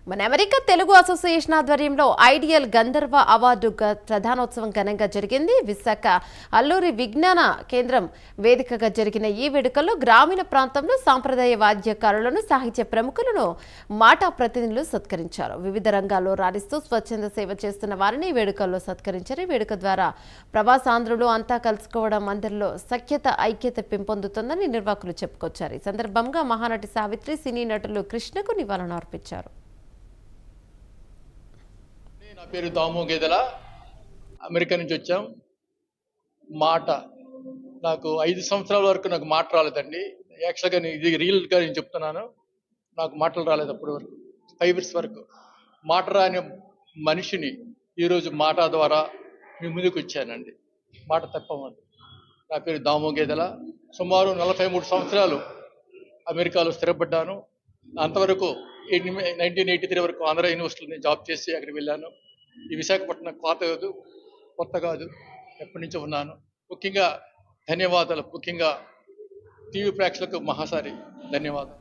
మన America Telugu association ఆధ్వర్యంలో ideal గంధర్వ award ప్రధానోత్సవం ఘనంగా జరిగింది. విశాఖ అల్లూరి విజ్ఞాన కేంద్రం వేదికగా జరిగిన ఈ వేడుకల్లో గ్రామీణ ప్రాంతంలో సాంప్రదాయ వాద్యకారులను, సాహిత్య ప్రముఖులను మాటా ప్రతినిధులు సత్కరించారు. వివిధ రంగాల్లో రాణిస్తూ స్వచ్ఛంద సేవ చేస్తున్న వారిని వేడుకల్లో సత్కరించారు. వేడుక ద్వారా ప్రవాసాంధ్రులు అంతా కలుసుకోవడం, అందరిలో సఖ్యత, ఐక్యత పెంపొందుతుందని నిర్వాహకులు చెప్పుకొచ్చారు. ఈ సందర్భంగా మహానటి సావిత్రి, సినీ నటులు కృష్ణకు నివాళులు అర్పించారు. నా పేరు దాము గేదెల, అమెరికా నుంచి వచ్చాం. మాట నాకు 5 సంవత్సరాల వరకు నాకు మాట రాలేదండి. యాక్చువల్గా ఇది రియల్గా నేను చెప్తున్నాను. నాకు మాటలు రాలేదు అప్పటి వరకు. 5 ఇయర్స్ వరకు మాట రాని మనిషిని ఈరోజు మాట ద్వారా మీ ముందుకు వచ్చానండి. మాట తప్పమని. నా పేరు దాము గేదెల. సుమారు 43 సంవత్సరాలు అమెరికాలో స్థిరపడ్డాను. అంతవరకు 1983 వరకు ఆంధ్ర యూనివర్సిటీలో నేను జాబ్ చేసి అక్కడికి వెళ్ళాను. ఈ విశాఖపట్నం కొత్త కాదు, ఎప్పటి నుంచో ఉన్నాను. ముఖ్యంగా ధన్యవాదాలు. ముఖ్యంగా టీవీ ప్రేక్షకులకు మహాసారి ధన్యవాదాలు.